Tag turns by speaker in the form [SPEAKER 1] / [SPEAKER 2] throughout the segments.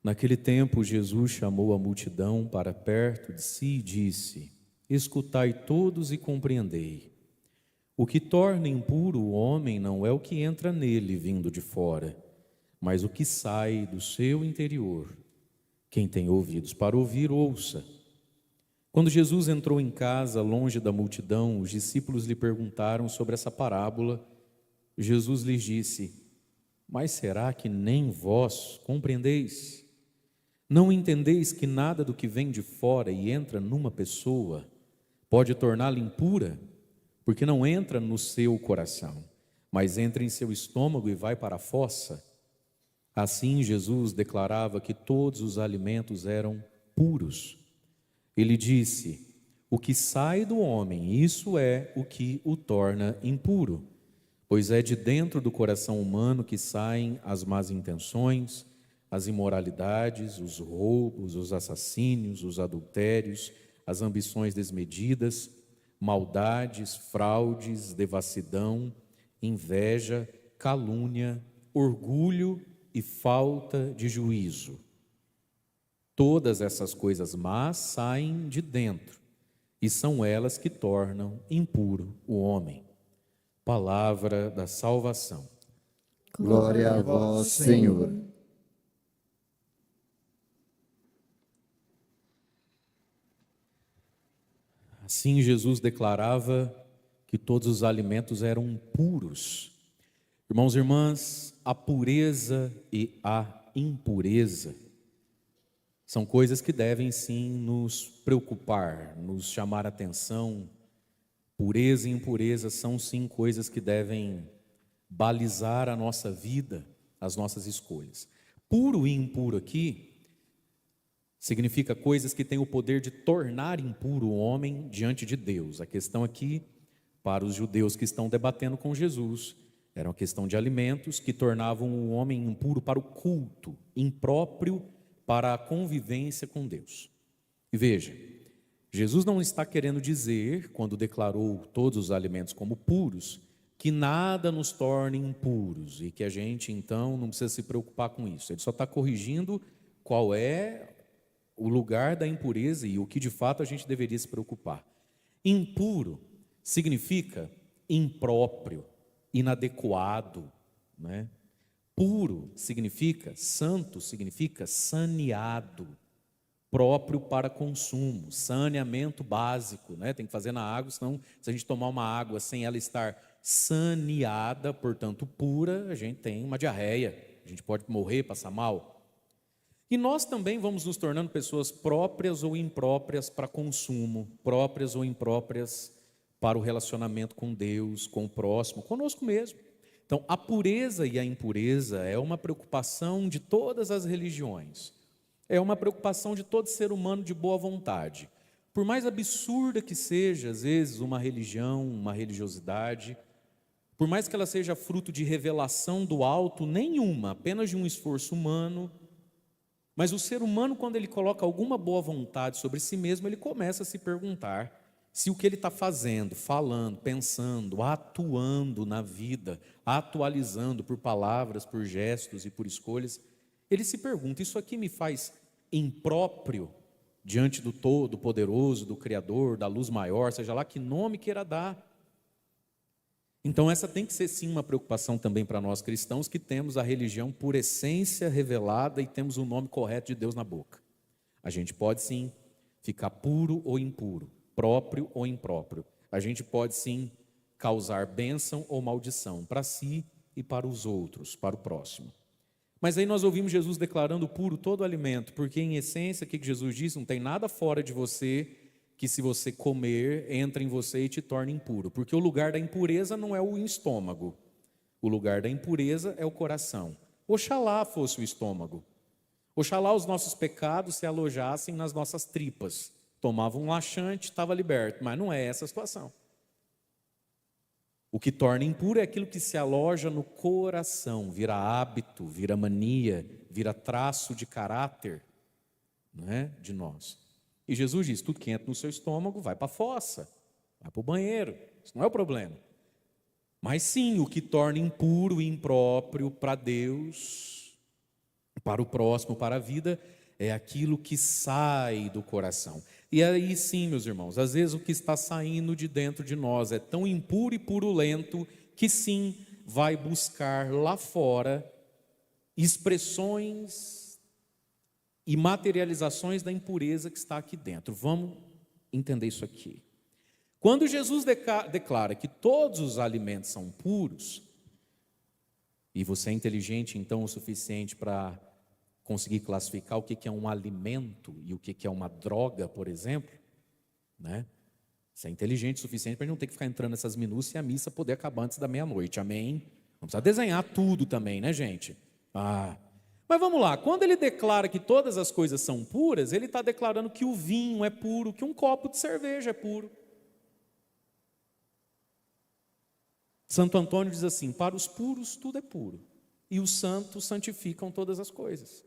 [SPEAKER 1] Naquele tempo, Jesus chamou a multidão para perto de si e disse: Escutai todos e compreendei. O que torna impuro o homem não é o que entra nele vindo de fora, mas o que sai do seu interior. Quem tem ouvidos para ouvir, ouça. Quando Jesus entrou em casa, longe da multidão, os discípulos lhe perguntaram sobre essa parábola. Jesus lhes disse: Mas será que nem vós compreendeis? Não entendeis que nada do que vem de fora e entra numa pessoa pode torná-la impura? Porque não entra no seu coração, mas entra em seu estômago e vai para a fossa. Assim Jesus declarava que todos os alimentos eram puros. Ele disse: O que sai do homem, isso é o que o torna impuro. Pois é de dentro do coração humano que saem as más intenções, as imoralidades, os roubos, os assassínios, os adultérios, as ambições desmedidas, maldades, fraudes, devassidão, inveja, calúnia, orgulho e falta de juízo. Todas essas coisas más saem de dentro, e são elas que tornam impuro o homem. Palavra da salvação.
[SPEAKER 2] Glória a vós, Senhor.
[SPEAKER 1] Assim Jesus declarava que todos os alimentos eram puros. Irmãos e irmãs, a pureza e a impureza são coisas que devem sim nos preocupar, nos chamar a atenção. Pureza e impureza são sim coisas que devem balizar a nossa vida, as nossas escolhas. Puro e impuro aqui significa coisas que têm o poder de tornar impuro o homem diante de Deus. A questão aqui, para os judeus que estão debatendo com Jesus, era uma questão de alimentos que tornavam o homem impuro para o culto, impróprio para a convivência com Deus. E veja, Jesus não está querendo dizer, quando declarou todos os alimentos como puros, que nada nos torne impuros e que a gente então não precisa se preocupar com isso. Ele só está corrigindo qual é o lugar da impureza e o que de fato a gente deveria se preocupar. Impuro significa impróprio, inadequado, né? Puro significa, santo significa saneado, próprio para consumo, saneamento básico, né? Tem que fazer na água, senão se a gente tomar uma água sem ela estar saneada, portanto pura, a gente tem uma diarreia, a gente pode morrer, passar mal. E nós também vamos nos tornando pessoas próprias ou impróprias para consumo, próprias ou impróprias para o relacionamento com Deus, com o próximo, conosco mesmo. Então, a pureza e a impureza é uma preocupação de todas as religiões. É uma preocupação de todo ser humano de boa vontade. Por mais absurda que seja, às vezes, uma religião, uma religiosidade, por mais que ela seja fruto de revelação do alto, nenhuma, apenas de um esforço humano. Mas o ser humano, quando ele coloca alguma boa vontade sobre si mesmo, ele começa a se perguntar se o que ele está fazendo, falando, pensando, atuando na vida, atualizando por palavras, por gestos e por escolhas, ele se pergunta: isso aqui me faz impróprio diante do Todo-Poderoso, do Criador, da luz maior, seja lá que nome queira dar? Então essa tem que ser sim uma preocupação também para nós cristãos, que temos a religião por essência revelada e temos o nome correto de Deus na boca. A gente pode sim ficar puro ou impuro, próprio ou impróprio. A gente pode sim causar bênção ou maldição para si e para os outros, para o próximo. Mas aí nós ouvimos Jesus declarando puro todo alimento, porque em essência, o que Jesus diz? Não tem nada fora de você que, se você comer, entra em você e te torna impuro. Porque o lugar da impureza não é o estômago. O lugar da impureza é o coração. Oxalá fosse o estômago. Oxalá os nossos pecados se alojassem nas nossas tripas. Tomava um laxante, estava liberto. Mas não é essa a situação. O que torna impuro é aquilo que se aloja no coração. Vira hábito, vira mania, vira traço de caráter, não é? De nós. E Jesus diz: tudo que entra no seu estômago vai para a fossa, vai para o banheiro. Isso não é o problema. Mas sim, o que torna impuro e impróprio para Deus para o próximo, para a vida, é aquilo que sai do coração. E aí sim, meus irmãos, às vezes o que está saindo de dentro de nós é tão impuro e purulento que sim, vai buscar lá fora expressões e materializações da impureza que está aqui dentro. Vamos entender isso aqui. Quando Jesus declara que todos os alimentos são puros, e você é inteligente então o suficiente para conseguir classificar o que é um alimento e o que é uma droga, por exemplo, né? Você é inteligente o suficiente para não ter que ficar entrando nessas minúcias e a missa poder acabar antes da meia-noite, amém? Não precisa desenhar tudo também, né, gente? Mas vamos lá, quando ele declara que todas as coisas são puras, ele está declarando que o vinho é puro, que um copo de cerveja é puro. Santo Antônio diz assim: para os puros tudo é puro, e os santos santificam todas as coisas.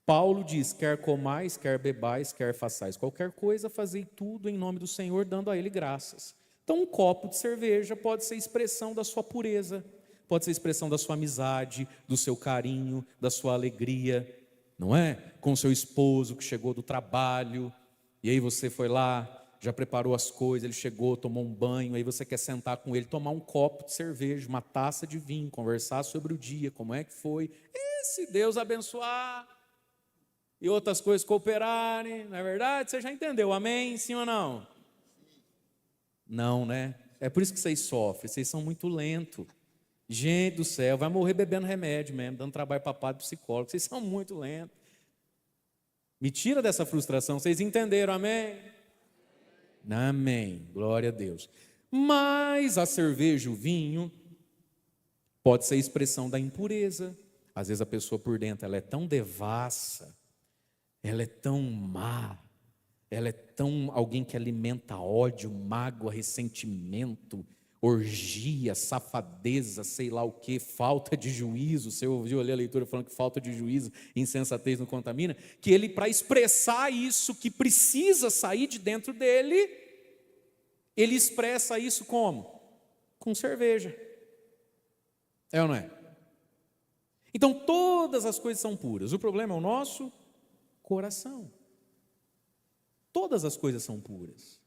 [SPEAKER 1] Paulo diz: quer comais, quer bebais, quer façais qualquer coisa, fazei tudo em nome do Senhor, dando a Ele graças. Então um copo de cerveja pode ser expressão da sua pureza, pode ser expressão da sua amizade, do seu carinho, da sua alegria, não é? Com o seu esposo que chegou do trabalho, e aí você foi lá, já preparou as coisas, ele chegou, tomou um banho, aí você quer sentar com ele, tomar um copo de cerveja, uma taça de vinho, conversar sobre o dia, como é que foi, e se Deus abençoar, e outras coisas cooperarem, não é verdade? Você já entendeu, amém? Sim ou não? Não, né? É por isso que vocês sofrem, vocês são muito lentos. Gente do céu, vai morrer bebendo remédio mesmo, dando trabalho para padre psicólogo, vocês são muito lentos. Me tira dessa frustração, vocês entenderam, amém? Amém, glória a Deus. Mas a cerveja, o vinho, pode ser expressão da impureza. Às vezes a pessoa por dentro, ela é tão devassa, ela é tão má, ela é tão alguém que alimenta ódio, mágoa, ressentimento, orgia, safadeza, sei lá o que, falta de juízo. Você ouviu ali a leitura falando que falta de juízo, insensatez não contamina, que ele, para expressar isso que precisa sair de dentro dele, ele expressa isso como? Com cerveja. É ou não é? Então todas as coisas são puras, o problema é o nosso coração. Todas as coisas são puras.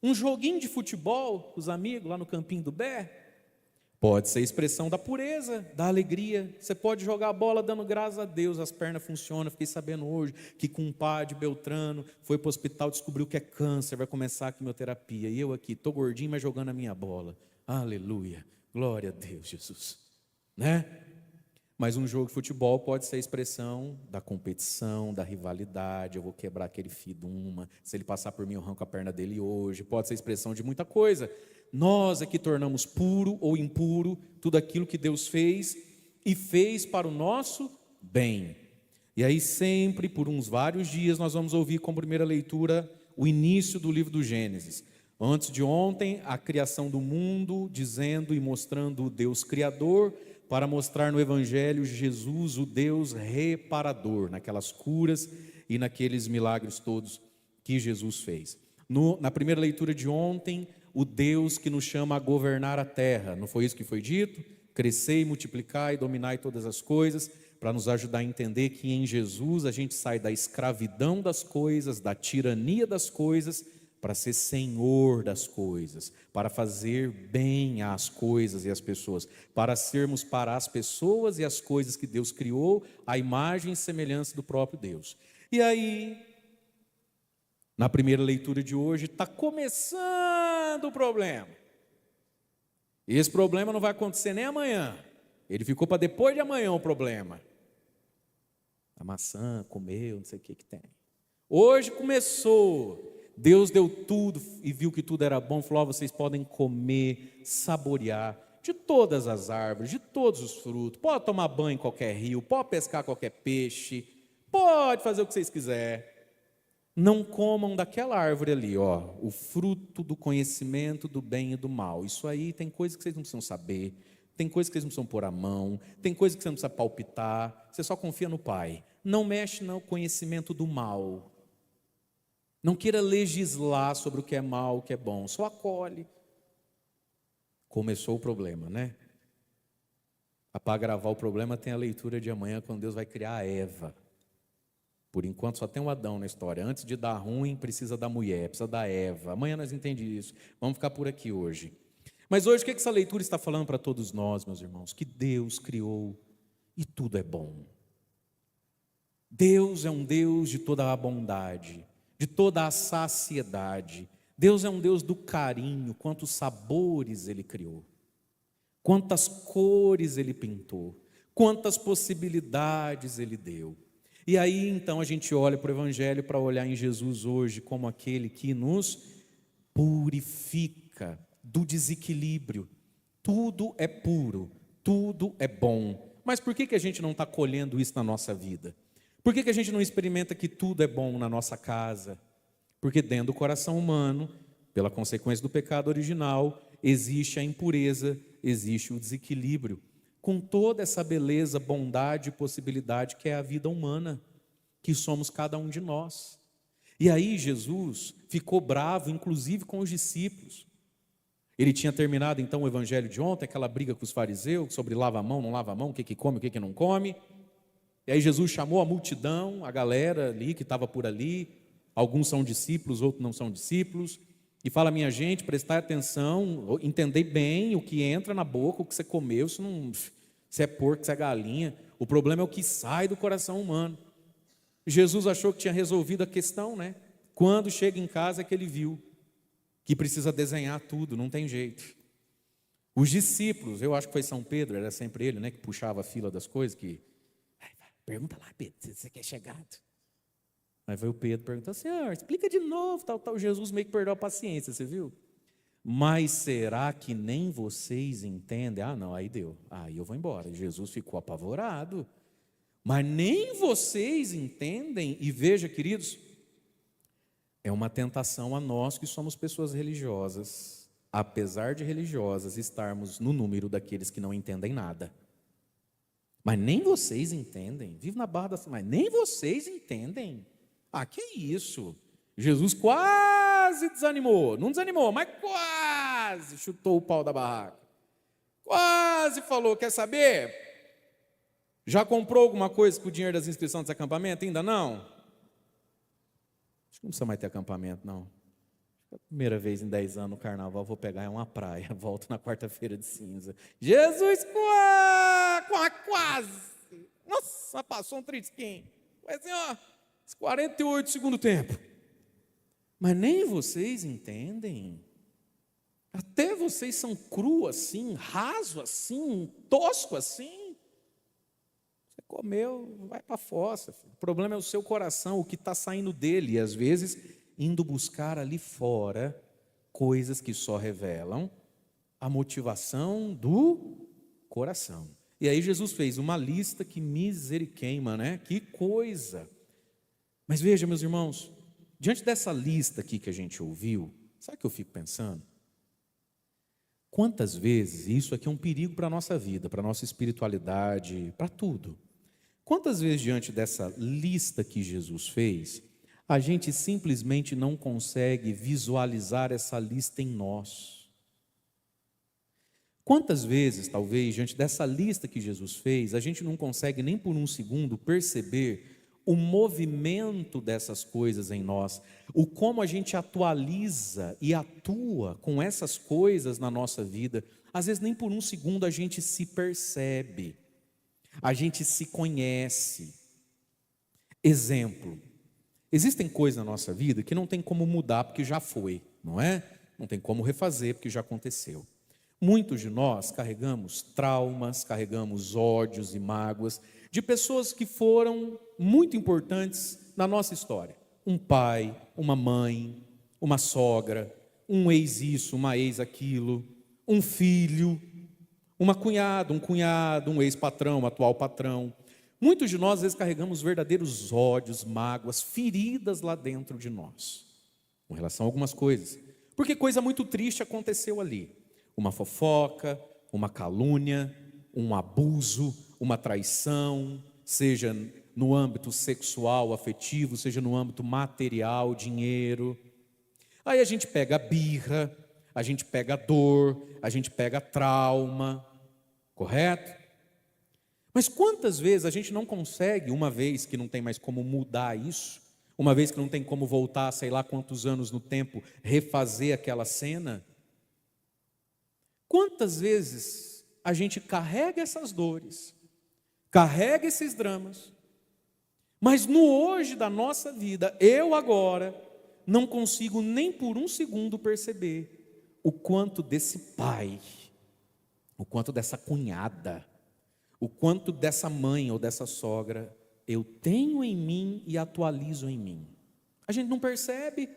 [SPEAKER 1] Um joguinho de futebol com os amigos lá no campinho do Bé pode ser expressão da pureza, da alegria. Você pode jogar a bola dando graças a Deus, as pernas funcionam. Fiquei sabendo hoje que compadre Beltrano foi para o hospital, descobriu que é câncer, vai começar a quimioterapia. E eu aqui, estou gordinho, mas jogando a minha bola. Aleluia, glória a Deus, Jesus. Né? Mas um jogo de futebol pode ser a expressão da competição, da rivalidade. Eu vou quebrar aquele filho de uma. Se ele passar por mim, eu arranco a perna dele hoje. Pode ser a expressão de muita coisa. Nós é que tornamos puro ou impuro tudo aquilo que Deus fez e fez para o nosso bem. E aí sempre, por uns vários dias, nós vamos ouvir como primeira leitura o início do livro do Gênesis. Antes de ontem, a criação do mundo, dizendo e mostrando o Deus Criador, para mostrar no Evangelho Jesus, o Deus reparador, naquelas curas e naqueles milagres todos que Jesus fez. Na primeira leitura de ontem, o Deus que nos chama a governar a terra, não foi isso que foi dito? Crescei, multiplicai, dominai todas as coisas, para nos ajudar a entender que em Jesus a gente sai da escravidão das coisas, da tirania das coisas, para ser senhor das coisas, para fazer bem às coisas e às pessoas, para sermos para as pessoas e as coisas que Deus criou, a imagem e semelhança do próprio Deus. E aí, na primeira leitura de hoje, está começando o problema. E esse problema não vai acontecer nem amanhã, ele ficou para depois de amanhã o problema. A maçã, comeu, não sei o que tem. Hoje começou. Deus deu tudo e viu que tudo era bom, falou: vocês podem comer, saborear de todas as árvores, de todos os frutos, pode tomar banho em qualquer rio, pode pescar qualquer peixe, pode fazer o que vocês quiserem. Não comam daquela árvore ali, ó, o fruto do conhecimento do bem e do mal. Isso aí tem coisas que vocês não precisam saber, tem coisas que vocês não precisam pôr a mão, tem coisas que você não precisa palpitar, você só confia no Pai. Não mexe no conhecimento do mal. Não queira legislar sobre o que é mal, o que é bom, só acolhe. Começou o problema, né? Para gravar o problema tem a leitura de amanhã, quando Deus vai criar a Eva. Por enquanto só tem um Adão na história. Antes de dar ruim, precisa da mulher, precisa da Eva. Amanhã nós entendemos isso. Vamos ficar por aqui hoje. Mas hoje o que essa leitura está falando para todos nós, meus irmãos? Que Deus criou e tudo é bom. Deus é um Deus de toda a bondade, de toda a saciedade. Deus é um Deus do carinho. Quantos sabores Ele criou, quantas cores Ele pintou, quantas possibilidades Ele deu. E aí então a gente olha para o Evangelho para olhar em Jesus hoje como aquele que nos purifica do desequilíbrio. Tudo é puro, tudo é bom. Mas por que a gente não está colhendo isso na nossa vida? Por que a gente não experimenta que tudo é bom na nossa casa? Porque dentro do coração humano, pela consequência do pecado original, existe a impureza, existe o desequilíbrio, com toda essa beleza, bondade e possibilidade que é a vida humana, que somos cada um de nós. E aí Jesus ficou bravo, inclusive com os discípulos. Ele tinha terminado então o evangelho de ontem, aquela briga com os fariseus, sobre lava a mão, não lava a mão, o que come, o que não come. E aí Jesus chamou a multidão, a galera ali que estava por ali, alguns são discípulos, outros não são discípulos, e fala: minha gente, prestai atenção, entendei bem o que entra na boca, o que você comeu, se é porco, se é galinha, o problema é o que sai do coração humano. Jesus achou que tinha resolvido a questão, né? Quando chega em casa é que ele viu que precisa desenhar tudo, não tem jeito. Os discípulos, eu acho que foi São Pedro, era sempre ele, né, que puxava a fila das coisas, pergunta lá, Pedro, se você quer chegado. Aí veio o Pedro, perguntou: Senhor, explica de novo, tal. Jesus meio que perdeu a paciência, você viu? Mas será que nem vocês entendem? Ah, não, aí deu, aí eu vou embora. Jesus ficou apavorado. Mas nem vocês entendem? E veja, queridos, é uma tentação a nós que somos pessoas religiosas, apesar de religiosas, estarmos no número daqueles que não entendem nada. Mas nem vocês entendem, vive na barra da... Mas nem vocês entendem. Ah, que isso? Jesus quase desanimou, não desanimou, mas quase chutou o pau da barraca. Quase falou: quer saber? Já comprou alguma coisa com o dinheiro das inscrições desse acampamento? Ainda não? Acho que não precisa mais ter acampamento, não. A primeira vez em 10 anos no carnaval, vou pegar uma praia, volto na quarta-feira de cinza. Jesus quase. Nossa, passou um trisquinho. Mas assim, ó, 48 segundo tempo. Mas nem vocês entendem. Até vocês são cru assim, raso assim, tosco assim. Você comeu, vai para a fossa. Filho. O problema é o seu coração, o que está saindo dele. E às vezes indo buscar ali fora coisas que só revelam a motivação do coração. E aí Jesus fez uma lista que miseriqueima, né? Que coisa! Mas veja, meus irmãos, diante dessa lista aqui que a gente ouviu, sabe o que eu fico pensando? Quantas vezes, isso aqui é um perigo para a nossa vida, para a nossa espiritualidade, para tudo. Quantas vezes diante dessa lista que Jesus fez, a gente simplesmente não consegue visualizar essa lista em nós? Quantas vezes, talvez, diante dessa lista que Jesus fez, a gente não consegue nem por um segundo perceber o movimento dessas coisas em nós, o como a gente atualiza e atua com essas coisas na nossa vida. Às vezes nem por um segundo a gente se percebe, a gente se conhece. Exemplo, existem coisas na nossa vida que não tem como mudar porque já foi, não é? Não tem como refazer porque já aconteceu. Muitos de nós carregamos traumas, carregamos ódios e mágoas de pessoas que foram muito importantes na nossa história. Um pai, uma mãe, uma sogra, um ex isso, uma ex aquilo, um filho, uma cunhada, um cunhado, um ex-patrão, um atual patrão. Muitos de nós às vezes carregamos verdadeiros ódios, mágoas, feridas lá dentro de nós, com relação a algumas coisas. Porque coisa muito triste aconteceu ali. Uma fofoca, uma calúnia, um abuso, uma traição, seja no âmbito sexual, afetivo, seja no âmbito material, dinheiro. Aí a gente pega a birra, a gente pega a dor, a gente pega a trauma, correto? Mas quantas vezes a gente não consegue, uma vez que não tem mais como mudar isso, uma vez que não tem como voltar, sei lá quantos anos no tempo, refazer aquela cena, quantas vezes a gente carrega essas dores, carrega esses dramas, mas no hoje da nossa vida, eu agora, não consigo nem por um segundo perceber o quanto desse pai, o quanto dessa cunhada, o quanto dessa mãe ou dessa sogra eu tenho em mim e atualizo em mim. A gente não percebe.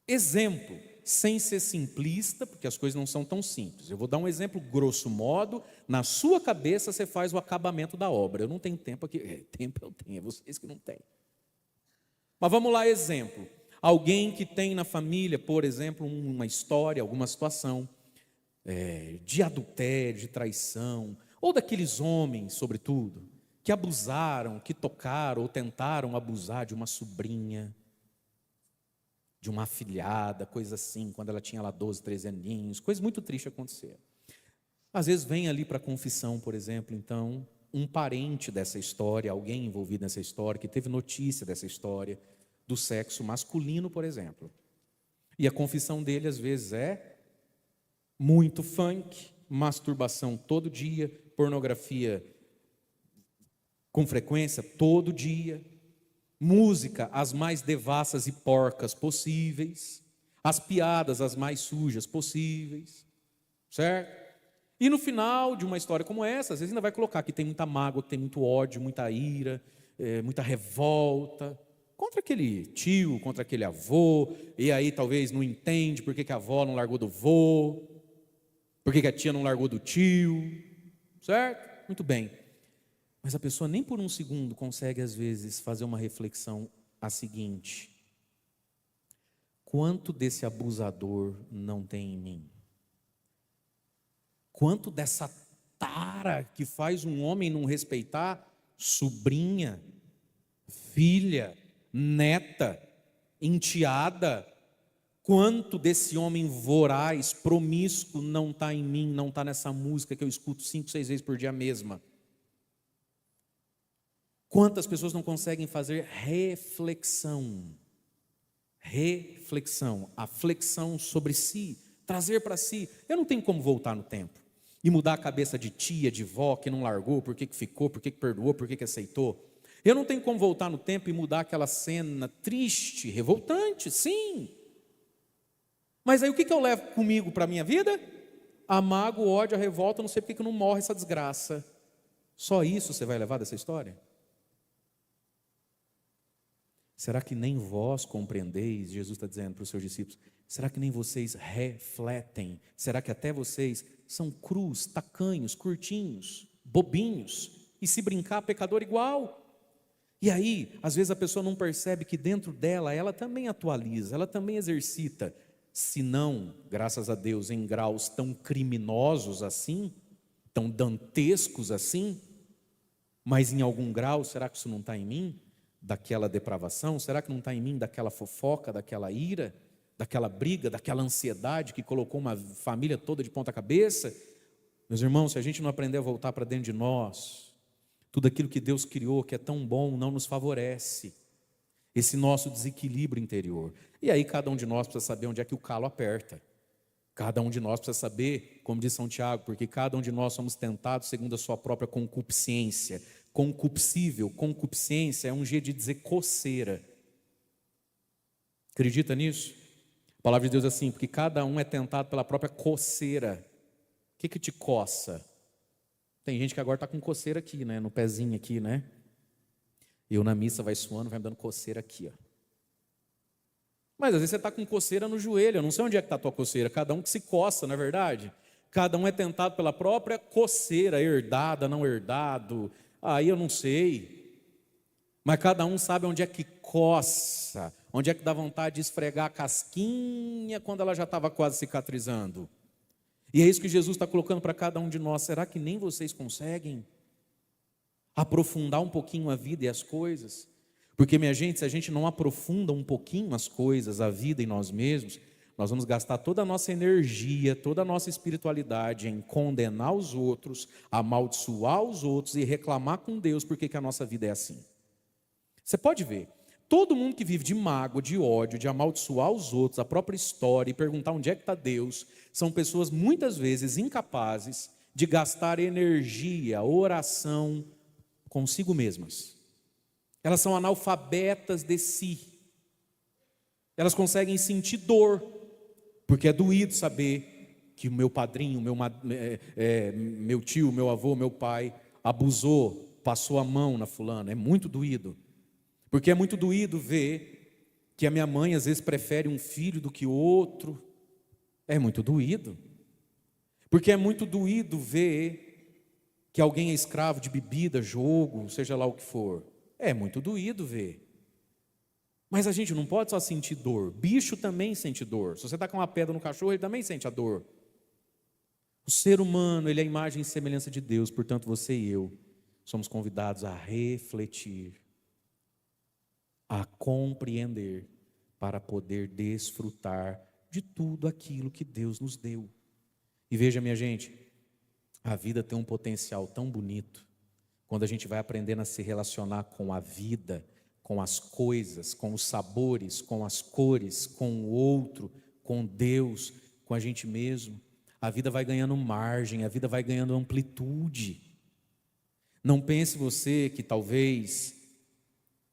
[SPEAKER 1] Exemplo, sem ser simplista, porque as coisas não são tão simples. Eu vou dar um exemplo grosso modo, na sua cabeça você faz o acabamento da obra. Eu não tenho tempo aqui, tempo eu tenho, é vocês que não têm. Mas vamos lá, exemplo. Alguém que tem na família, por exemplo, uma história, alguma situação de adultério, de traição, ou daqueles homens, sobretudo, que abusaram, que tocaram ou tentaram abusar de uma sobrinha, de uma afilhada, coisa assim, quando ela tinha lá 12, 13 aninhos, coisa muito triste acontecer. Às vezes vem ali para a confissão, por exemplo, então, um parente dessa história, alguém envolvido nessa história, que teve notícia dessa história, do sexo masculino, por exemplo. E a confissão dele, às vezes, é muito funk, masturbação todo dia, pornografia com frequência todo dia, música as mais devassas e porcas possíveis, as piadas as mais sujas possíveis, certo? E no final de uma história como essa, às vezes ainda vai colocar que tem muita mágoa, que tem muito ódio, muita ira, muita revolta contra aquele tio, contra aquele avô, e aí talvez não entende por que a avó não largou do vô, por que a tia não largou do tio, certo? Muito bem. Mas a pessoa nem por um segundo consegue, às vezes, fazer uma reflexão a seguinte: quanto desse abusador não tem em mim? Quanto dessa tara que faz um homem não respeitar sobrinha, filha, neta, enteada? Quanto desse homem voraz, promíscuo não está em mim, não está nessa música que eu escuto 5, 6 vezes por dia mesma? Quantas pessoas não conseguem fazer reflexão, a flexão sobre si, trazer para si? Eu não tenho como voltar no tempo e mudar a cabeça de tia, de vó, que não largou, por que ficou, por que perdoou, por que aceitou. Eu não tenho como voltar no tempo e mudar aquela cena triste, revoltante, sim. Mas aí o que eu levo comigo para a minha vida? A mágoa, o ódio, a revolta, não sei por que não morre essa desgraça. Só isso você vai levar dessa história? Será que nem vós compreendeis? Jesus está dizendo para os seus discípulos. Será que nem vocês refletem? Será que até vocês são crus, tacanhos, curtinhos, bobinhos? E se brincar, pecador igual? E aí, às vezes a pessoa não percebe que dentro dela, ela também atualiza, ela também exercita. Se não, graças a Deus, em graus tão criminosos assim, tão dantescos assim, mas em algum grau, será que isso não está em mim? Daquela depravação? Será que não está em mim daquela fofoca, daquela ira, daquela briga, daquela ansiedade que colocou uma família toda de ponta cabeça? Meus irmãos, se a gente não aprender a voltar para dentro de nós, tudo aquilo que Deus criou, que é tão bom, não nos favorece. Esse nosso desequilíbrio interior. E aí cada um de nós precisa saber onde é que o calo aperta. Cada um de nós precisa saber, como diz São Tiago, porque cada um de nós somos tentados segundo a sua própria concupiscência. Concupiscível, concupiscência é um jeito de dizer coceira. Acredita nisso? A palavra de Deus é assim, porque cada um é tentado pela própria coceira. O que te coça? Tem gente que agora está com coceira aqui, né? No pezinho aqui, né? Eu na missa vai suando, vai me dando coceira aqui, ó. Mas às vezes você está com coceira no joelho. Eu não sei onde é que está a tua coceira. Cada um que se coça, não é verdade? Cada um é tentado pela própria coceira, herdada, não herdado. Aí eu não sei. Mas cada um sabe onde é que coça, onde é que dá vontade de esfregar a casquinha quando ela já estava quase cicatrizando. E é isso que Jesus está colocando para cada um de nós. Será que nem vocês conseguem aprofundar um pouquinho a vida e as coisas? Porque, minha gente, se a gente não aprofunda um pouquinho as coisas, a vida em nós mesmos, nós vamos gastar toda a nossa energia, toda a nossa espiritualidade em condenar os outros, amaldiçoar os outros e reclamar com Deus porque que a nossa vida é assim. Você pode ver, todo mundo que vive de mágoa, de ódio, de amaldiçoar os outros, a própria história e perguntar onde é que está Deus, são pessoas muitas vezes incapazes de gastar energia, oração consigo mesmas. Elas são analfabetas de si. Elas conseguem sentir dor, porque é doído saber que o meu padrinho, meu tio, meu avô, meu pai abusou, passou a mão na fulana. É muito doído. Porque é muito doído ver que a minha mãe às vezes prefere um filho do que outro. É muito doído. Porque é muito doído ver que alguém é escravo de bebida, jogo, seja lá o que for. É muito doído ver. Mas a gente não pode só sentir dor. Bicho também sente dor. Se você está com uma pedra no cachorro, ele também sente a dor. O ser humano, ele é a imagem e semelhança de Deus. Portanto, você e eu somos convidados a refletir, a compreender, para poder desfrutar de tudo aquilo que Deus nos deu. E veja, minha gente, a vida tem um potencial tão bonito, quando a gente vai aprendendo a se relacionar com a vida, com as coisas, com os sabores, com as cores, com o outro, com Deus, com a gente mesmo. A vida vai ganhando margem, a vida vai ganhando amplitude. Não pense você que talvez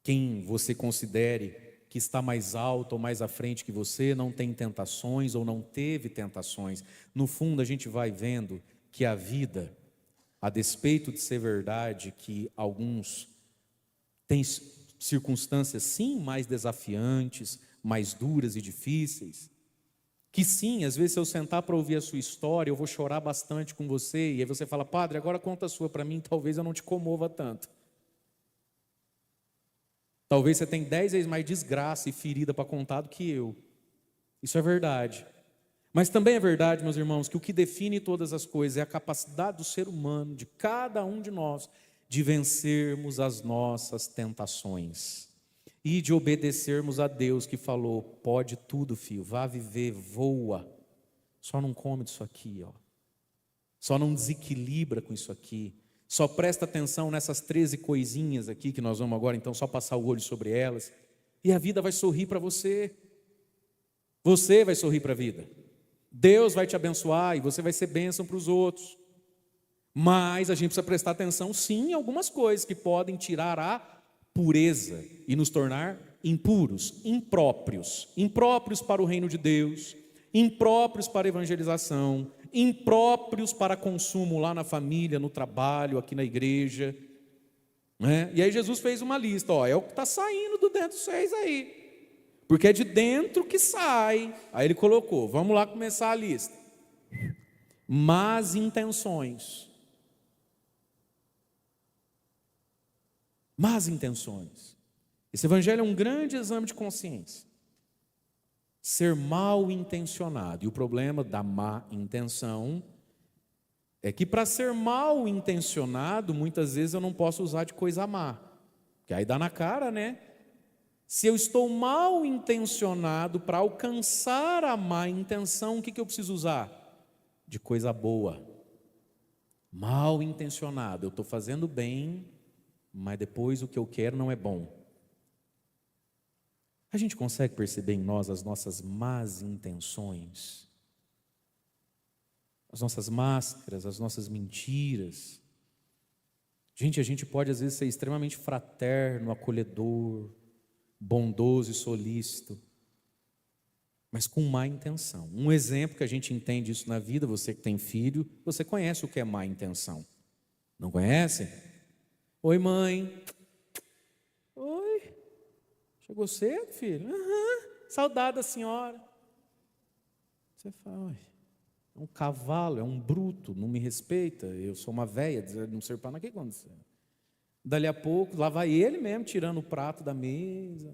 [SPEAKER 1] quem você considere que está mais alto ou mais à frente que você não tem tentações ou não teve tentações. No fundo, a gente vai vendo que a vida, a despeito de ser verdade que alguns têm circunstâncias sim mais desafiantes, mais duras e difíceis, que sim, às vezes se eu sentar para ouvir a sua história, eu vou chorar bastante com você, e aí você fala, padre, agora conta a sua para mim, talvez eu não te comova tanto. Talvez você tenha 10 vezes mais desgraça e ferida para contar do que eu. Isso é verdade. Mas também é verdade, meus irmãos, que o que define todas as coisas é a capacidade do ser humano, de cada um de nós, de vencermos as nossas tentações e de obedecermos a Deus que falou, pode tudo, filho, vá viver, voa, só não come disso aqui, ó. Só não desequilibra com isso aqui, só presta atenção nessas 13 coisinhas aqui que nós vamos agora então só passar o olho sobre elas, e a vida vai sorrir para você. Você vai sorrir para a vida, Deus vai te abençoar e você vai ser bênção para os outros. Mas a gente precisa prestar atenção sim em algumas coisas que podem tirar a pureza e nos tornar impuros, impróprios para o reino de Deus, impróprios para a evangelização, impróprios para consumo lá na família, no trabalho, aqui na igreja, né? E aí Jesus fez uma lista, ó, é o que está saindo do dentro de vocês aí, porque é de dentro que sai. Aí ele colocou, vamos lá começar a lista. Más intenções. Más intenções. Esse evangelho é um grande exame de consciência. Ser mal intencionado. E o problema da má intenção é que para ser mal intencionado, muitas vezes eu não posso usar de coisa má. Porque aí dá na cara, né? Se eu estou mal intencionado para alcançar a má intenção, o que eu preciso usar? De coisa boa. Mal intencionado. Eu estou fazendo bem, mas depois o que eu quero não é bom. A gente consegue perceber em nós as nossas más intenções, as nossas máscaras, as nossas mentiras. Gente, a gente pode às vezes ser extremamente fraterno, acolhedor, bondoso e solícito, mas com má intenção. Um exemplo que a gente entende isso na vida, você que tem filho, você conhece o que é má intenção. Não conhece? Oi, mãe. Oi. Chegou cedo, filho? Saudade da senhora. Você fala, é um cavalo, é um bruto, não me respeita, eu sou uma véia, não serve para nada, o que aconteceu? Dali a pouco, lá vai ele mesmo, tirando o prato da mesa.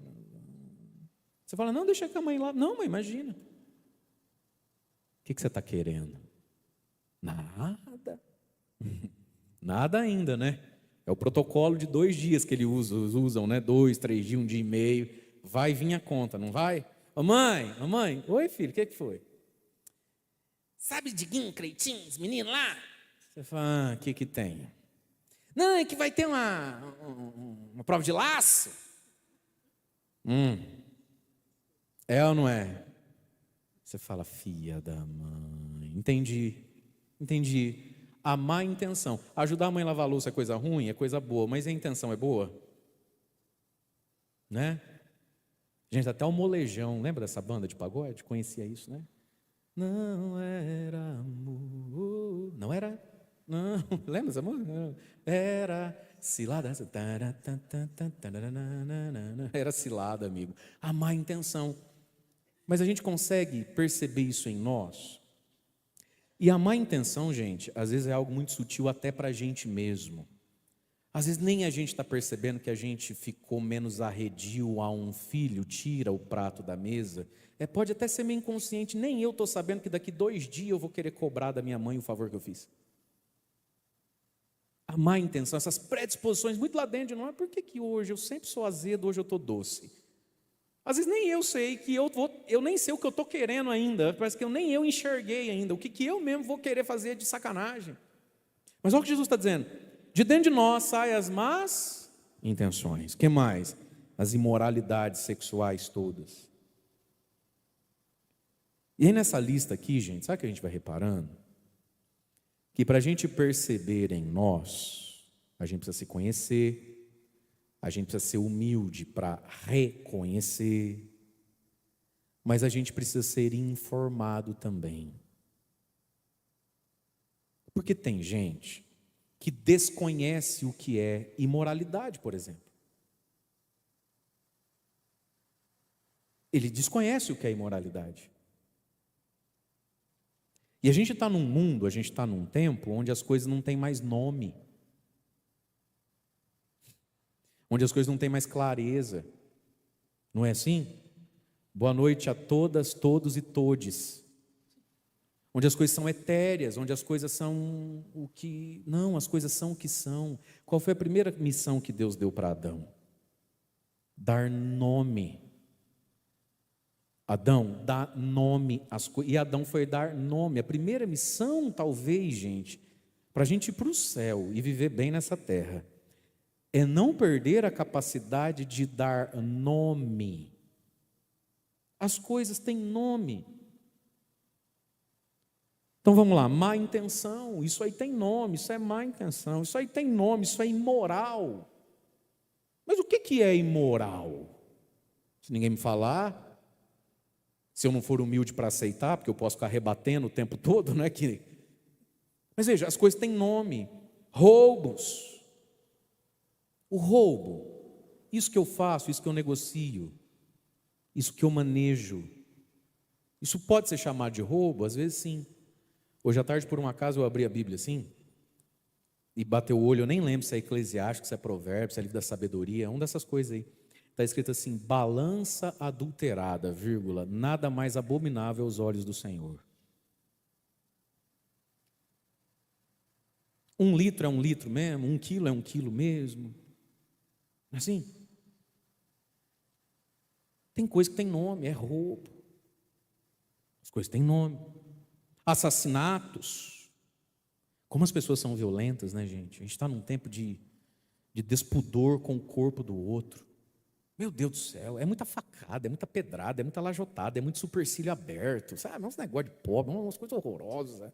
[SPEAKER 1] Você fala, não, deixa com a mãe lá. Não, mãe, imagina. O que você está querendo? Nada. Nada ainda, né? É o protocolo de 2 dias que eles usam, né? 2, 3 dias, 1 dia e meio. Vai vir a conta, não vai? Mamãe, oi filho, o que foi?
[SPEAKER 3] Sabe Diguinho, Cleitinho, os meninos lá?
[SPEAKER 1] Você fala, o que tem? Não, é que vai ter uma prova de laço. É ou não é? Você fala, filha da mãe. Entendi. A má intenção. Ajudar a mãe a lavar a louça é coisa ruim, é coisa boa, mas a intenção é boa? Né? Gente, até o Molejão, lembra dessa banda de pagode? Conhecia isso, né? Não era amor. Não era? Não. Lembra dessa música? Não. Era cilada. Era cilada, amigo. A má intenção. Mas a gente consegue perceber isso em nós? E a má intenção, gente, às vezes é algo muito sutil até para a gente mesmo. Às vezes nem a gente está percebendo que a gente ficou menos arredio a um filho, tira o prato da mesa. Pode até ser meio inconsciente, nem eu estou sabendo que daqui 2 dias eu vou querer cobrar da minha mãe o favor que eu fiz. A má intenção, essas predisposições muito lá dentro de nós, por que hoje eu sempre sou azedo, hoje eu estou doce? Às vezes nem eu sei que eu nem sei o que eu estou querendo ainda, parece que nem eu enxerguei ainda, o que eu mesmo vou querer fazer de sacanagem. Mas olha o que Jesus está dizendo, de dentro de nós saem as más intenções. O que mais? As imoralidades sexuais todas. E aí nessa lista aqui, gente, sabe o que a gente vai reparando? Que para a gente perceber em nós, a gente precisa se conhecer, a gente precisa ser humilde para reconhecer, mas a gente precisa ser informado também. Porque tem gente que desconhece o que é imoralidade, por exemplo. Ele desconhece o que é imoralidade. E a gente está num mundo, a gente está num tempo onde as coisas não têm mais nome. Onde as coisas não têm mais clareza. Não é assim? Boa noite a todas, todos e todes. Onde as coisas são etéreas, onde as coisas são o que... Não, as coisas são o que são. Qual foi a primeira missão que Deus deu para Adão? Dar nome. Adão, dá nome às coisas. E Adão foi dar nome. A primeira missão, talvez, gente, para a gente ir para o céu e viver bem nessa terra, é não perder a capacidade de dar nome. As coisas têm nome. Então vamos lá, má intenção, isso aí tem nome, isso é má intenção, isso aí tem nome, isso é imoral. Mas o que é imoral? Se ninguém me falar, se eu não for humilde para aceitar, porque eu posso ficar rebatendo o tempo todo, não é que... Mas veja, as coisas têm nome. Roubos. O roubo, isso que eu faço, isso que eu negocio, isso que eu manejo, isso pode ser chamado de roubo? Às vezes sim. Hoje à tarde, por um acaso, eu abri a Bíblia assim, e bateu o olho, eu nem lembro se é Eclesiástico, se é Provérbios, se é Livro da Sabedoria, é uma dessas coisas aí. Está escrito assim, balança adulterada, vírgula, nada mais abominável aos olhos do Senhor. 1 litro é 1 litro mesmo, 1 quilo é 1 quilo mesmo. Assim, tem coisa que tem nome, é roubo. As coisas têm nome. Assassinatos. Como as pessoas são violentas, né, gente? A gente está num tempo de despudor com o corpo do outro. Meu Deus do céu, é muita facada, é muita pedrada, é muita lajotada, é muito supercílio aberto, sabe? É uns negócios de pobre, umas coisas horrorosas, né?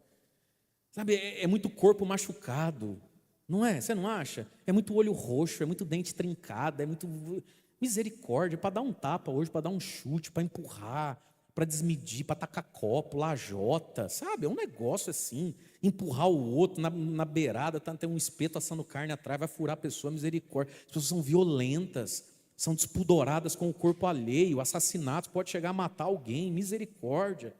[SPEAKER 1] Sabe? É muito corpo machucado. Não é? Você não acha? É muito olho roxo, é muito dente trincado, é muito misericórdia, para dar um tapa hoje, para dar um chute, para empurrar, para desmedir, para tacar copo, lajota, sabe? É um negócio assim, empurrar o outro na beirada, tem um espeto assando carne atrás, vai furar a pessoa, misericórdia. As pessoas são violentas, são despudoradas com o corpo alheio, assassinatos, pode chegar a matar alguém, misericórdia.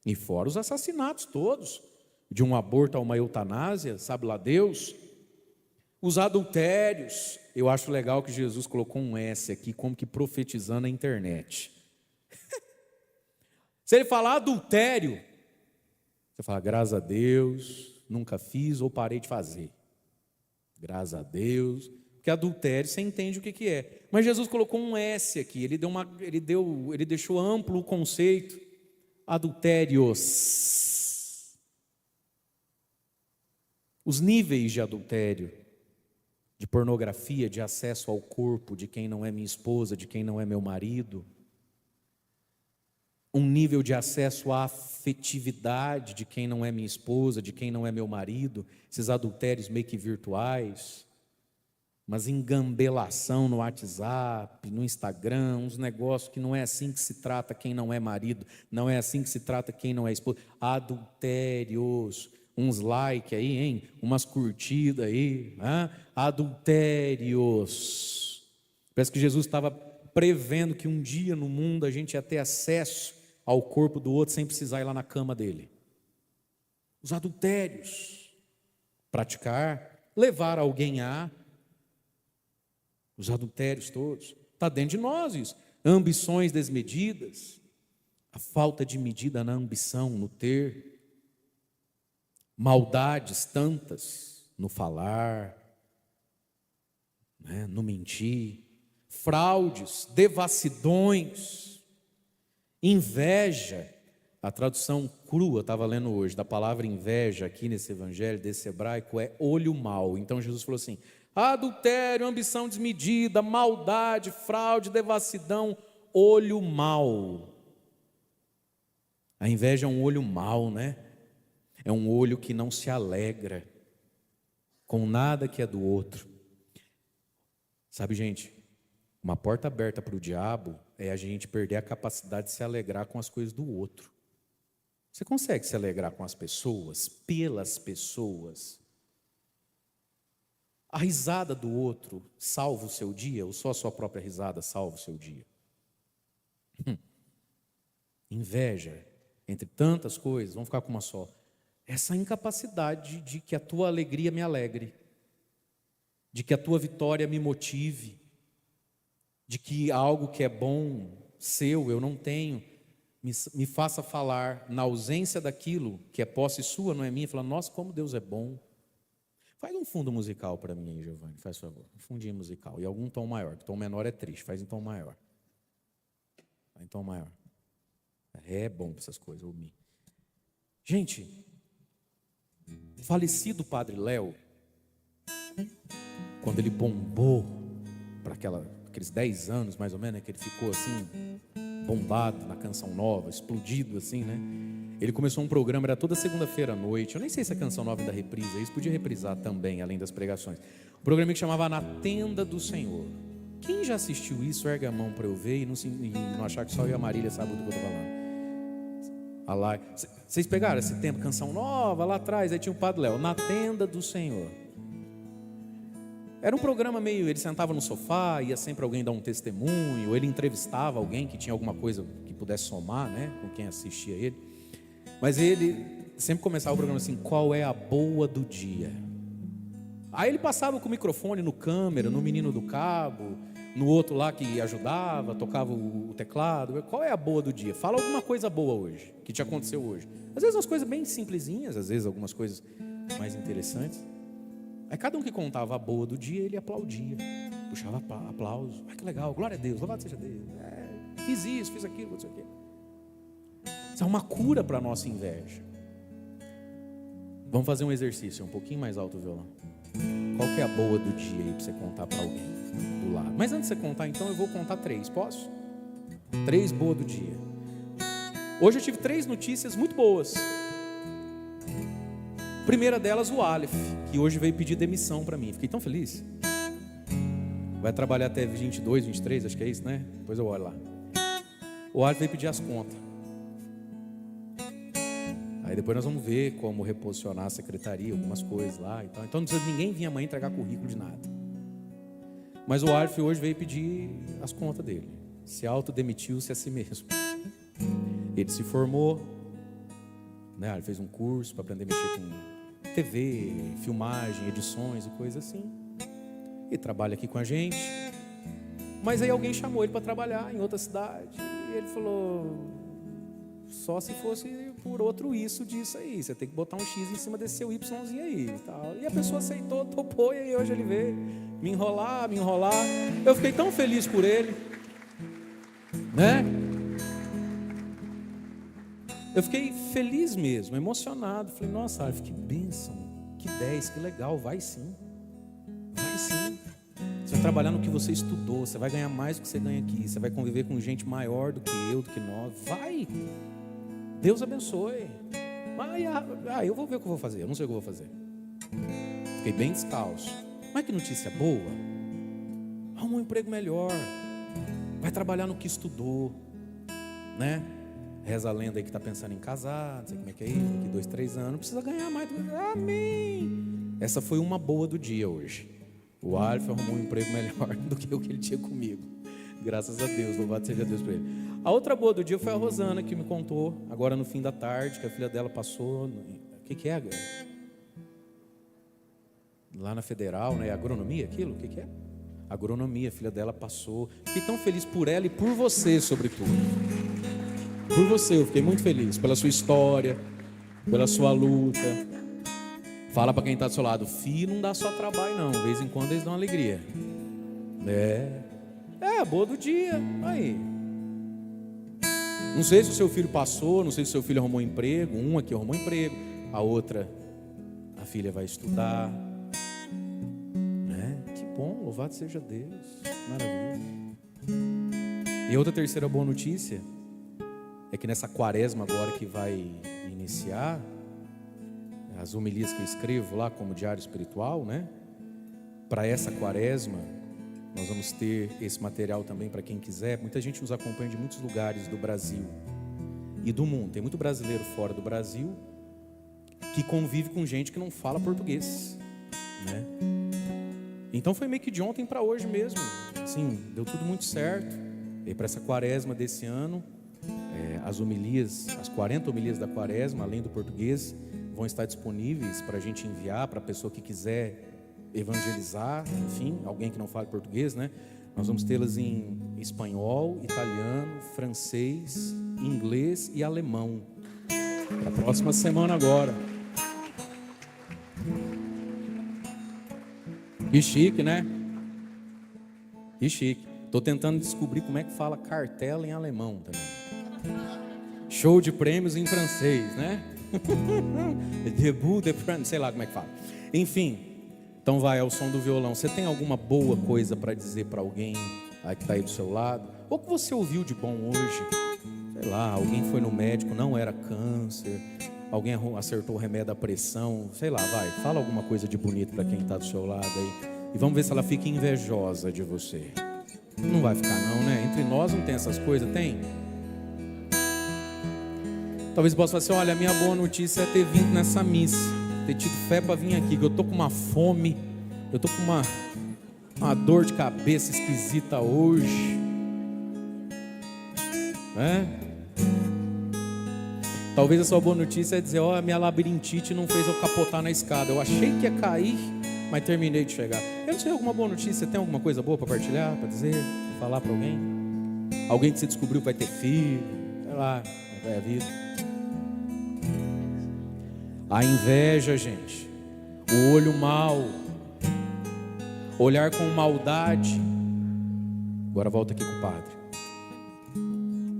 [SPEAKER 1] E fora os assassinatos todos, de um aborto a uma eutanásia, sabe lá Deus. Os adultérios, eu acho legal que Jesus colocou um S aqui, como que profetizando a internet. Se ele falar adultério, você fala, graças a Deus, nunca fiz ou parei de fazer. Graças a Deus, que adultério você entende o que é. Mas Jesus colocou um S aqui, ele deixou amplo o conceito, adultérios. Os níveis de adultério, de pornografia, de acesso ao corpo de quem não é minha esposa, de quem não é meu marido. Um nível de acesso à afetividade de quem não é minha esposa, de quem não é meu marido, esses adultérios meio que virtuais, mas engambelação no WhatsApp, no Instagram, uns negócios que não é assim que se trata quem não é marido, não é assim que se trata quem não é esposa. Adultérios, uns like aí, hein? Umas curtidas aí, hein? Adultérios. Parece que Jesus estava prevendo que um dia no mundo a gente ia ter acesso ao corpo do outro sem precisar ir lá na cama dele. Os adultérios, praticar, levar alguém a, os adultérios todos, está dentro de nós isso. Ambições desmedidas, a falta de medida na ambição, no ter, maldades tantas no falar, né, no mentir, fraudes, devassidões, inveja. A tradução crua, estava lendo hoje, da palavra inveja aqui nesse evangelho, desse hebraico, é olho mau. Então Jesus falou assim: adultério, ambição desmedida, maldade, fraude, devassidão, olho mau. A inveja é um olho mau, né? É um olho que não se alegra com nada que é do outro. Sabe, gente, uma porta aberta para o diabo é a gente perder a capacidade de se alegrar com as coisas do outro. Você consegue se alegrar com as pessoas, pelas pessoas? A risada do outro salva o seu dia, ou só a sua própria risada salva o seu dia? Inveja, entre tantas coisas, vamos ficar com uma só. Essa incapacidade de que a tua alegria me alegre, de que a tua vitória me motive, de que algo que é bom, seu, eu não tenho, me faça falar na ausência daquilo que é posse sua, não é minha, falar, nossa, como Deus é bom. Faz um fundo musical para mim aí, Giovanni, faz favor, um fundinho musical, e algum tom maior, que tom menor é triste, faz em tom maior. Faz em tom maior. É bom essas coisas, ouvir. Gente, falecido Padre Léo, quando ele bombou para aqueles 10 anos mais ou menos, né, que ele ficou assim, bombado na Canção Nova, explodido assim, né? Ele começou um programa, era toda segunda-feira à noite, eu nem sei se a Canção Nova ainda reprisa isso, podia reprisar também, além das pregações. Um programa que chamava Na Tenda do Senhor. Quem já assistiu isso, erga a mão para eu ver e não achar que só eu e a Marília sabem do que eu estou falando. Vocês pegaram esse tempo, Canção Nova, lá atrás, aí tinha o Padre Léo, Na Tenda do Senhor. Era um programa meio, ele sentava no sofá, ia sempre alguém dar um testemunho, ou ele entrevistava alguém que tinha alguma coisa que pudesse somar, né, com quem assistia ele. Mas ele sempre começava o programa assim, qual é a boa do dia? Aí ele passava com o microfone no câmera, no menino do cabo, no outro lá que ajudava, tocava o teclado. Qual é a boa do dia? Fala alguma coisa boa hoje, que te aconteceu hoje. Às vezes umas coisas bem simplesinhas, às vezes algumas coisas mais interessantes. Aí cada um que contava a boa do dia, ele aplaudia, puxava aplauso. Que legal, glória a Deus, louvado seja Deus. Fiz isso, fiz aquilo, não sei o quê. Isso é uma cura para a nossa inveja. Vamos fazer um exercício, um pouquinho mais alto o violão. Qual que é a boa do dia aí para você contar para alguém do lado? Mas antes de você contar, então, eu vou contar 3, posso? 3 boas do dia. Hoje eu tive 3 notícias muito boas. Primeira delas, o Aleph, que hoje veio pedir demissão para mim. Fiquei tão feliz. Vai trabalhar até 22, 23, acho que é isso, né? Depois eu olho lá. O Aleph veio pedir as contas. Aí depois nós vamos ver como reposicionar a secretaria, algumas coisas lá. Então não precisa ninguém vir amanhã entregar currículo de nada. Mas o Aleph hoje veio pedir as contas dele. Se autodemitiu-se a si mesmo. Ele se formou, né? Ele fez um curso para aprender a mexer com TV, filmagem, edições e coisas assim. Ele trabalha aqui com a gente. Mas aí alguém chamou ele para trabalhar em outra cidade. E ele falou, só se fosse por outro isso disso aí. Você tem que botar um X em cima desse seu Yzinho aí e tal. E a pessoa aceitou, topou, e aí hoje ele veio me enrolar. Eu fiquei tão feliz por ele, né? Eu fiquei feliz mesmo, emocionado. Falei, nossa, Arif, que bênção, que 10, que legal, vai sim. Você vai trabalhar no que você estudou, você vai ganhar mais do que você ganha aqui, você vai conviver com gente maior do que eu, do que nós. Vai! Deus abençoe. Eu vou ver o que eu vou fazer, eu não sei o que eu vou fazer. Fiquei bem descalço. Mas que notícia boa. Arrumou um emprego melhor, vai trabalhar no que estudou, né? Reza a lenda aí que está pensando em casar, não sei como é que é isso, daqui 2, 3 anos, precisa ganhar mais. Amém! Essa foi uma boa do dia hoje. O Alf arrumou um emprego melhor do que o que ele tinha comigo. Graças a Deus, louvado seja Deus por ele. A outra boa do dia foi a Rosana, que me contou, agora no fim da tarde, que a filha dela passou. O que é? Lá na Federal, né? Agronomia, aquilo? O que é? Agronomia, a filha dela passou. Fiquei tão feliz por ela e por você, sobretudo. Por você, eu fiquei muito feliz pela sua história, pela sua luta. Fala para quem está do seu lado, filho, não dá só trabalho não, de vez em quando eles dão alegria. A boa do dia, aí. Não sei se o seu filho passou, não sei se o seu filho arrumou emprego, um aqui arrumou emprego, a outra, a filha vai estudar. Que bom, louvado seja Deus, maravilha. E outra terceira boa notícia, é que nessa quaresma agora que vai iniciar, as homilias que eu escrevo lá como diário espiritual, né? Para essa quaresma, nós vamos ter esse material também para quem quiser. Muita gente nos acompanha de muitos lugares do Brasil e do mundo. Tem muito brasileiro fora do Brasil que convive com gente que não fala português, né? Então foi meio que de ontem para hoje mesmo. Assim, deu tudo muito certo. E para essa quaresma desse ano, as homilias, as 40 homilias da quaresma, além do português, vão estar disponíveis para a gente enviar para a pessoa que quiser evangelizar, enfim, alguém que não fale português, né? Nós vamos tê-las em espanhol, italiano, francês, inglês e alemão. Para a próxima semana agora. Que chique, né? Que chique. Estou tentando descobrir como é que fala cartela em alemão também. Show de prêmios em francês, né? Debut de France, sei lá como é que fala. Enfim, então vai ao som do violão. Você tem alguma boa coisa para dizer para alguém que está aí do seu lado? Ou que você ouviu de bom hoje? Sei lá, alguém foi no médico, não era câncer. Alguém acertou o remédio da pressão. Sei lá, vai, fala alguma coisa de bonito para quem está do seu lado aí. E vamos ver se ela fica invejosa de você. Não vai ficar não, né? Entre nós não tem essas coisas, tem? Talvez possa falar assim, olha, a minha boa notícia é ter vindo nessa missa, ter tido fé para vir aqui, que eu tô com uma fome, eu tô com uma dor de cabeça esquisita hoje, né? Talvez a sua boa notícia é dizer, ó, a minha labirintite não fez eu capotar na escada, eu achei que ia cair, mas terminei de chegar. Eu não sei, alguma boa notícia, tem alguma coisa boa para partilhar, para dizer, para falar para alguém? Alguém que você descobriu que vai ter filho, sei lá, vai a vida. A inveja, gente, o olho mau, olhar com maldade. Agora volta aqui com o padre.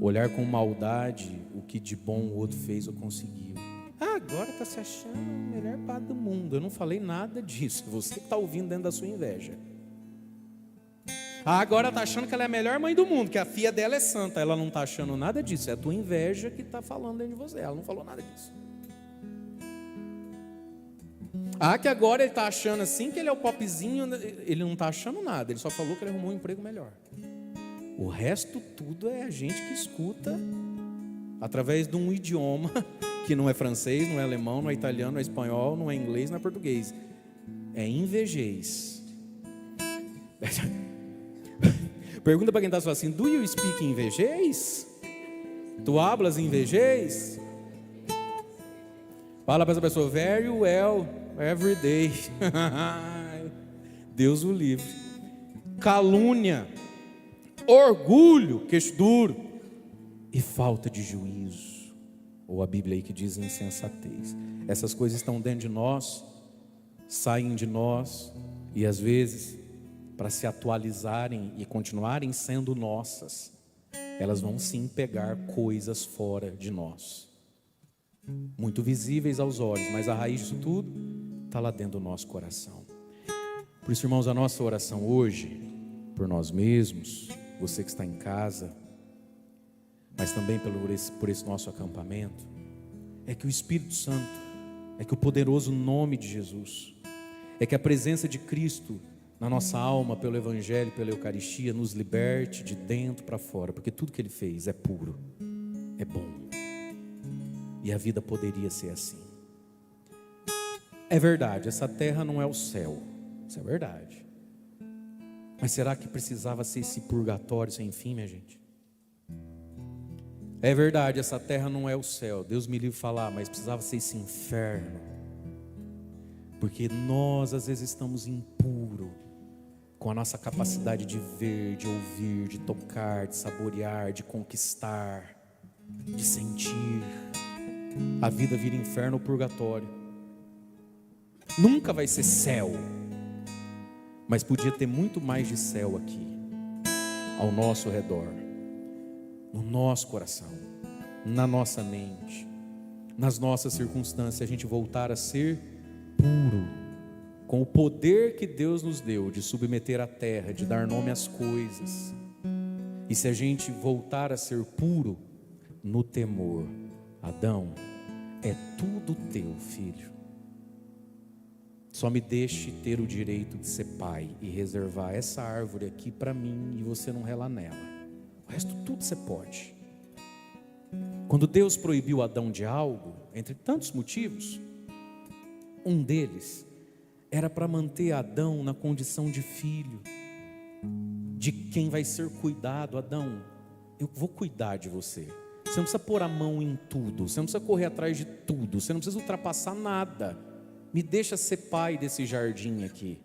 [SPEAKER 1] Olhar com maldade o que de bom o outro fez ou conseguiu. Agora está se achando o melhor padre do mundo. Eu não falei nada disso. Você que está ouvindo dentro da sua inveja. Agora está achando que ela é a melhor mãe do mundo, que a filha dela é santa. Ela não está achando nada disso. É a tua inveja que está falando dentro de você. Ela não falou nada disso. Que agora ele está achando assim que ele é o popzinho. Ele não está achando nada. Ele só falou que ele arrumou um emprego melhor. O resto tudo é a gente que escuta através de um idioma que não é francês, não é alemão, não é italiano, não é espanhol, não é inglês, não é português. É invejês. Pergunta para quem está falando assim, do you speak invejês? Tu hablas invejês? Fala para essa pessoa, very well, every day. Deus o livre. Calúnia, orgulho, queixo duro e falta de juízo. Ou a Bíblia aí que diz insensatez. Essas coisas estão dentro de nós, saem de nós e às vezes para se atualizarem e continuarem sendo nossas, elas vão sim pegar coisas fora de nós, muito visíveis aos olhos, mas a raiz disso tudo está lá dentro do nosso coração. Por isso, irmãos, a nossa oração hoje, por nós mesmos, você que está em casa, mas também por esse nosso acampamento, é que o Espírito Santo, é que o poderoso nome de Jesus, é que a presença de Cristo na nossa alma, pelo Evangelho, pela Eucaristia, nos liberte de dentro para fora, porque tudo que Ele fez é puro, é bom, e a vida poderia ser assim. É verdade, essa terra não é o céu, isso é verdade, mas será que precisava ser esse purgatório sem fim, minha gente? É verdade, essa terra não é o céu, Deus me livre de falar, mas precisava ser esse inferno, porque nós às vezes estamos impuros com a nossa capacidade de ver, de ouvir, de tocar, de saborear, de conquistar, de sentir. A vida vira inferno ou purgatório. Nunca vai ser céu, mas podia ter muito mais de céu aqui, ao nosso redor, no nosso coração, na nossa mente, nas nossas circunstâncias, a gente voltar a ser puro, com o poder que Deus nos deu de submeter a terra, de dar nome às coisas. E se a gente voltar a ser puro no temor, Adão, é tudo teu, filho. Só me deixe ter o direito de ser pai e reservar essa árvore aqui para mim e você não relar nela. O resto tudo você pode. Quando Deus proibiu Adão de algo, entre tantos motivos, um deles era para manter Adão na condição de filho, de quem vai ser cuidado. Adão, eu vou cuidar de você. Você não precisa pôr a mão em tudo, você não precisa correr atrás de tudo, você não precisa ultrapassar nada. Me deixa ser pai desse jardim aqui.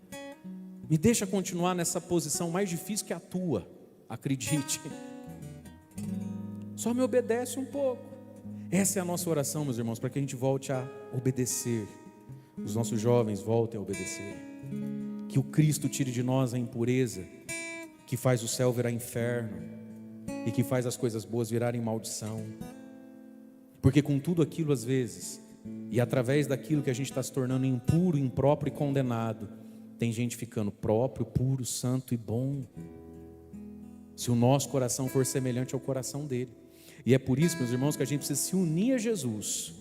[SPEAKER 1] Me deixa continuar nessa posição mais difícil que a tua, acredite. Só me obedece um pouco. Essa é a nossa oração, meus irmãos, para que a gente volte a obedecer. Os nossos jovens voltem a obedecer. Que o Cristo tire de nós a impureza que faz o céu virar inferno e que faz as coisas boas virarem maldição. Porque com tudo aquilo, às vezes, e através daquilo que a gente está se tornando impuro, impróprio e condenado, tem gente ficando próprio, puro, santo e bom, se o nosso coração for semelhante ao coração dele. E é por isso, meus irmãos, que a gente precisa se unir a Jesus.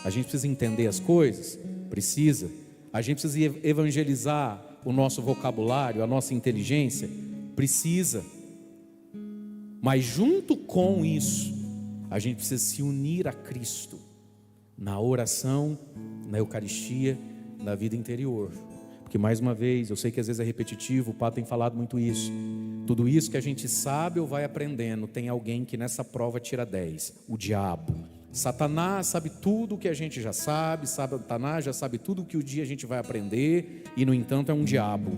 [SPEAKER 1] A gente precisa entender as coisas? Precisa. A gente precisa evangelizar o nosso vocabulário, a nossa inteligência? Precisa. Mas junto com isso, a gente precisa se unir a Cristo na oração, na Eucaristia, na vida interior. Porque mais uma vez, eu sei que às vezes é repetitivo, o Padre tem falado muito isso. Tudo isso que a gente sabe ou vai aprendendo, tem alguém que nessa prova tira 10, o diabo. Satanás sabe tudo o que a gente já sabe, Satanás já sabe tudo o que o dia a gente vai aprender, e no entanto é um diabo.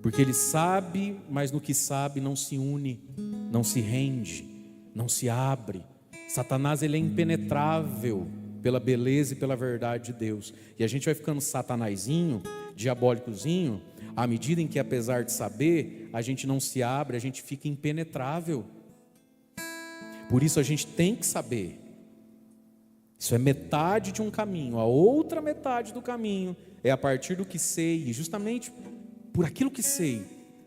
[SPEAKER 1] Porque ele sabe, mas no que sabe não se une, não se rende, não se abre. Satanás, ele é impenetrável pela beleza e pela verdade de Deus. E a gente vai ficando satanazinho, diabólicozinho, à medida em que, apesar de saber, a gente não se abre, a gente fica impenetrável. Por isso a gente tem que saber. Isso é metade de um caminho. A outra metade do caminho é a partir do que sei. E justamente por aquilo que sei,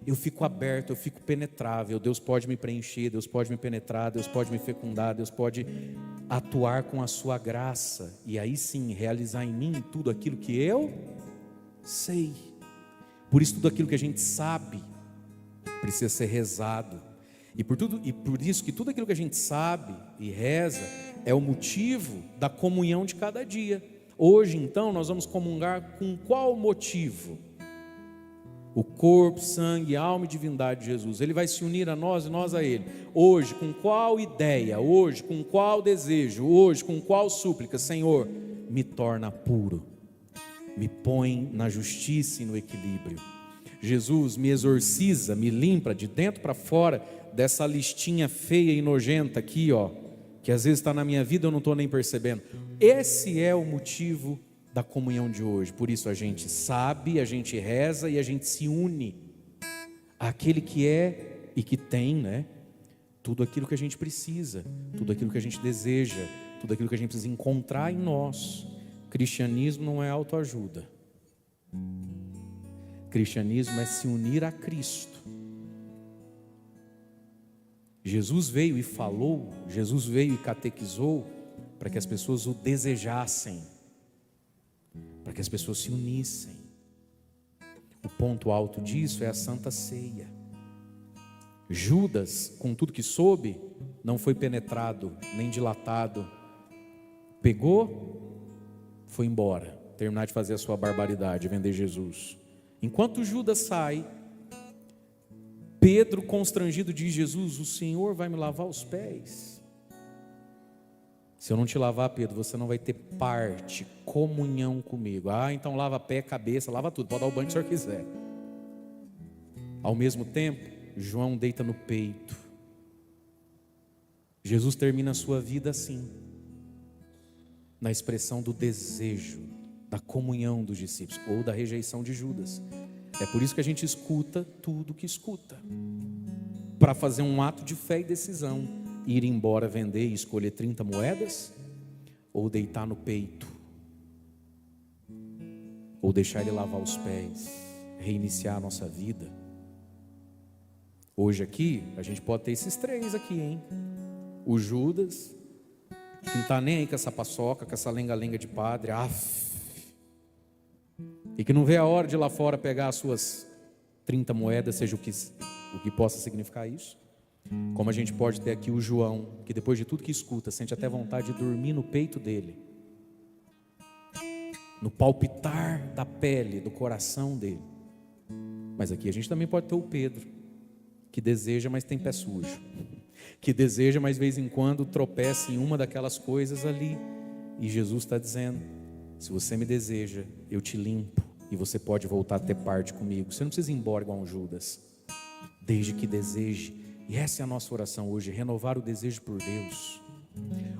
[SPEAKER 1] eu fico aberto, eu fico penetrável. Deus pode me preencher, Deus pode me penetrar, Deus pode me fecundar, Deus pode atuar com a sua graça. E aí sim, realizar em mim tudo aquilo que eu sei. Por isso tudo aquilo que a gente sabe precisa ser rezado. E por isso que tudo aquilo que a gente sabe e reza é o motivo da comunhão de cada dia. Hoje então nós vamos comungar com qual motivo? O corpo, sangue, alma e divindade de Jesus. Ele vai se unir a nós e nós a Ele. Hoje, com qual ideia? Hoje, com qual desejo? Hoje, com qual súplica? Senhor, me torna puro. Me põe na justiça e no equilíbrio. Jesus, me exorciza, me limpa de dentro para fora dessa listinha feia e nojenta aqui, ó, que às vezes está na minha vida e eu não estou nem percebendo. Esse é o motivo da comunhão de hoje. Por isso a gente sabe, a gente reza e a gente se une àquele que é e que tem, né? Tudo aquilo que a gente precisa, tudo aquilo que a gente deseja, tudo aquilo que a gente precisa encontrar em nós. Cristianismo não é autoajuda. Cristianismo é se unir a Cristo. Jesus veio e falou, Jesus veio e catequizou para que as pessoas o desejassem, para que as pessoas se unissem. O ponto alto disso é a Santa Ceia. Judas, com tudo que soube, não foi penetrado, nem dilatado. Pegou, foi embora, terminar de fazer a sua barbaridade, vender Jesus. Enquanto Judas sai, Pedro, constrangido, diz: Jesus, o Senhor vai me lavar os pés? Se eu não te lavar, Pedro, você não vai ter parte, comunhão comigo. Então lava pé, cabeça, lava tudo, pode dar o banho que o senhor quiser. Ao mesmo tempo, João deita no peito. Jesus termina a sua vida assim, na expressão do desejo, da comunhão dos discípulos, ou da rejeição de Judas. É por isso que a gente escuta tudo que escuta, para fazer um ato de fé e decisão, ir embora, vender e escolher 30 moedas, ou deitar no peito, ou deixar ele lavar os pés, reiniciar a nossa vida. Hoje aqui, a gente pode ter esses três aqui, hein? O Judas, que não está nem aí com essa paçoca, com essa lenga-lenga de padre, e que não vê a hora de ir lá fora pegar as suas 30 moedas, seja o que possa significar isso. Como a gente pode ter aqui o João, que depois de tudo que escuta, sente até vontade de dormir no peito dele, no palpitar da pele, do coração dele. Mas aqui a gente também pode ter o Pedro, que deseja, mas tem pé sujo, que deseja, mas de vez em quando tropeça em uma daquelas coisas ali, e Jesus está dizendo: se você me deseja, eu te limpo, e você pode voltar a ter parte comigo. Você não precisa ir embora igual um Judas, desde que deseje. E essa é a nossa oração hoje, renovar o desejo por Deus,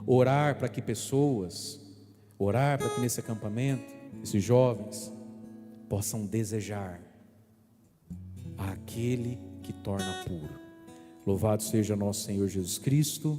[SPEAKER 1] orar para que pessoas, orar para que nesse acampamento, esses jovens possam desejar aquele que torna puro. Louvado seja nosso Senhor Jesus Cristo.